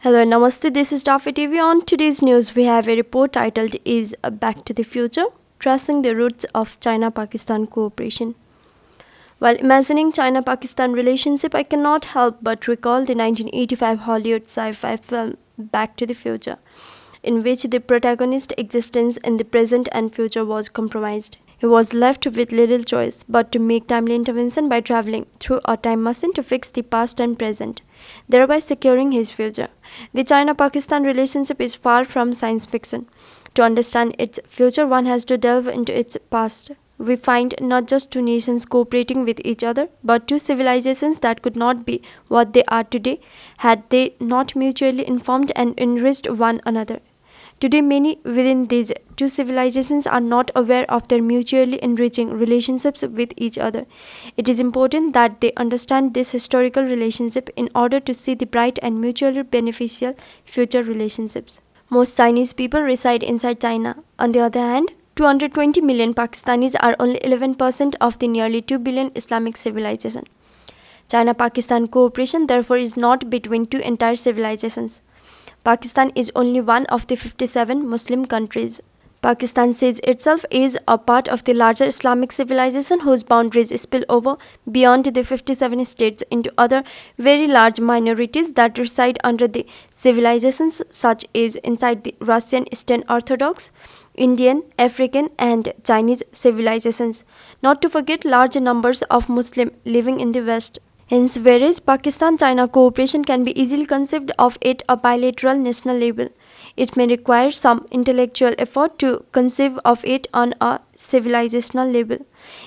Hello, namaste. This is Danfe TV. On today's news, we have a report titled "Is Back to the Future: Tracing the Roots of China-Pakistan Cooperation." While imagining China-Pakistan relationship, I cannot help but recall the 1985 Hollywood sci-fi film "Back to the Future," in which the protagonist's existence in the present and future was compromised. He was left with little choice but to make timely intervention by traveling through a time machine to fix the past and present, thereby securing his future. The China-Pakistan relationship is far from science fiction. To understand its future, one has to delve into its past. We find not just two nations cooperating with each other, but two civilizations that could not be what they are today had they not mutually informed and enriched one another. Today, many within these two civilizations are not aware of their mutually enriching relationships with each other. It is important that they understand this historical relationship in order to see the bright and mutually beneficial future relationships. Most Chinese people reside inside China. On the other hand, 220 million Pakistanis are only 11% of the nearly 2 billion Islamic civilization. China-Pakistan cooperation, therefore, is not between two entire civilizations. Pakistan is only one of the 57 Muslim countries. Pakistan sees itself as a part of the larger Islamic civilization whose boundaries spill over beyond the 57 states into other very large minorities that reside under the civilizations such as inside the Russian Eastern Orthodox, Indian, African and Chinese civilizations, not to forget large numbers of Muslims living in the West. Hence, whereas Pakistan-China cooperation can be easily conceived of at a bilateral national level, it may require some intellectual effort to conceive of it on a civilizational level.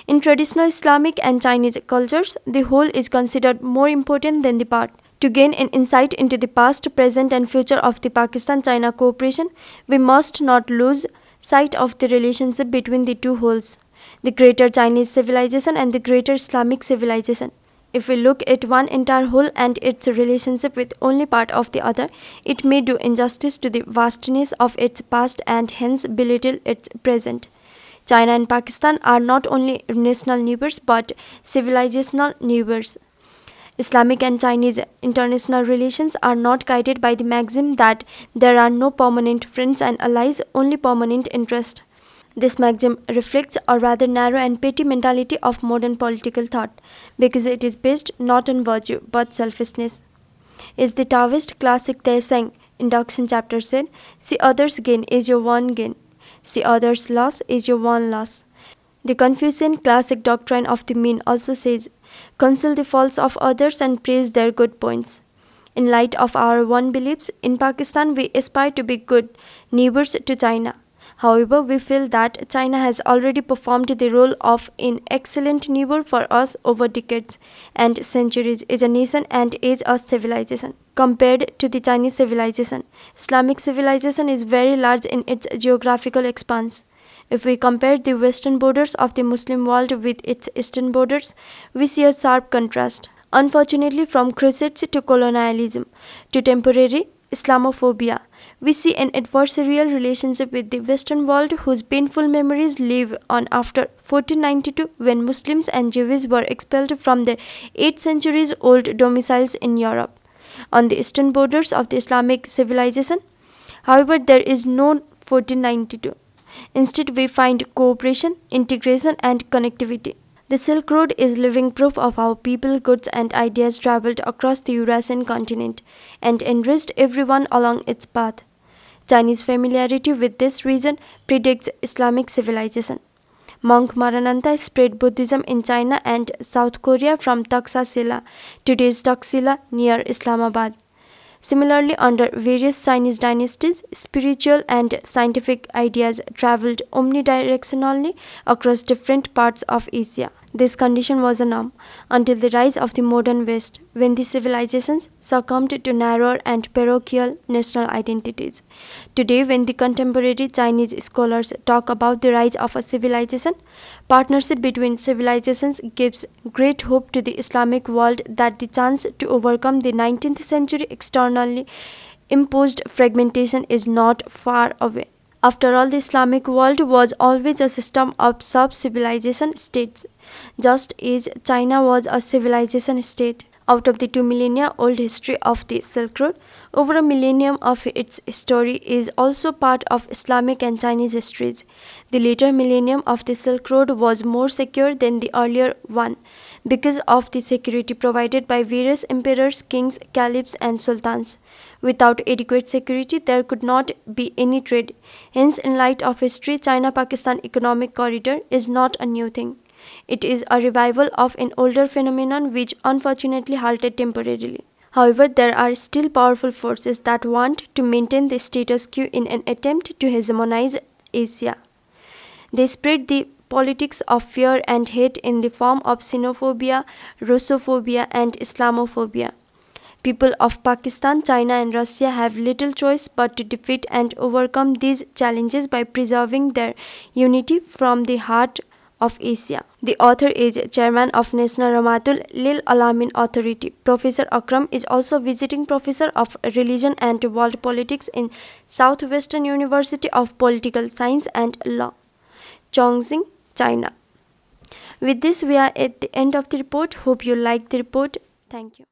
In traditional Islamic and Chinese cultures, the whole is considered more important than the part. To gain an insight into the past, present and future of the Pakistan-China cooperation, we must not lose sight of the relationship between the two wholes, the greater Chinese civilization and the greater Islamic civilization. If we look at one entire whole and its relationship with only part of the other, it may do injustice to the vastness of its past and hence belittle its present. China and Pakistan are not only national neighbors but civilizational neighbors. Islamic and Chinese international relations are not guided by the maxim that there are no permanent friends and allies, only permanent interests. This maxim reflects a rather narrow and petty mentality of modern political thought, because it is based not on virtue but selfishness. As the Taoist classic Te Seng Induction chapter said, "See others' gain as your own gain. See others' loss as your own loss." The Confucian classic doctrine of the mean also says, "Conceal the faults of others and praise their good points." In light of our own beliefs, in Pakistan we aspire to be good neighbors to China. However, we feel that China has already performed the role of an excellent neighbor for us over decades and centuries as a nation and as a civilization. Compared to the Chinese civilization, Islamic civilization is very large in its geographical expanse. If we compare the western borders of the Muslim world with its eastern borders, we see a sharp contrast. Unfortunately, from crusades to colonialism to temporary Islamophobia, we see an adversarial relationship with the Western world whose painful memories live on after 1492, when Muslims and Jews were expelled from their 8 centuries old domiciles in Europe. On the eastern borders of the Islamic civilization, however, there is no 1492. Instead, we find cooperation, integration and connectivity. The Silk Road is living proof of how people, goods and ideas traveled across the Eurasian continent and enriched everyone along its path. Chinese familiarity with this region predates Islamic civilization. Monk Maranatha spread Buddhism in China and South Korea from Taxila, today's Taxila, near Islamabad. Similarly, under various Chinese dynasties, spiritual and scientific ideas traveled omnidirectionally across different parts of Asia. This condition was a norm until the rise of the modern West, when the civilizations succumbed to narrower and parochial national identities. Today, when the contemporary Chinese scholars talk about the rise of a civilization, partnership between civilizations gives great hope to the Islamic world that the chance to overcome the 19th century externally imposed fragmentation is not far away. After all, the Islamic world was always a system of sub-civilization states, just as China was a civilization state. Out of the 2 millennia-old history of the Silk Road, over a millennium of its story is also part of Islamic and Chinese histories. The later millennium of the Silk Road was more secure than the earlier one because of the security provided by various emperors, kings, caliphs, and sultans. Without adequate security, there could not be any trade. Hence, in light of history, China-Pakistan Economic Corridor is not a new thing. It is a revival of an older phenomenon which unfortunately halted temporarily. However, there are still powerful forces that want to maintain the status quo in an attempt to hegemonize Asia. They spread the politics of fear and hate in the form of xenophobia, Russophobia, and Islamophobia. People of Pakistan, China, and Russia have little choice but to defeat and overcome these challenges by preserving their unity from the heart of Asia. The author is chairman of National Ramatul Lil Alamin Authority. Professor Akram is also visiting professor of religion and world politics in Southwestern University of Political Science and Law, Chongqing, China. With this, we are at the end of the report. Hope you liked the report. Thank you.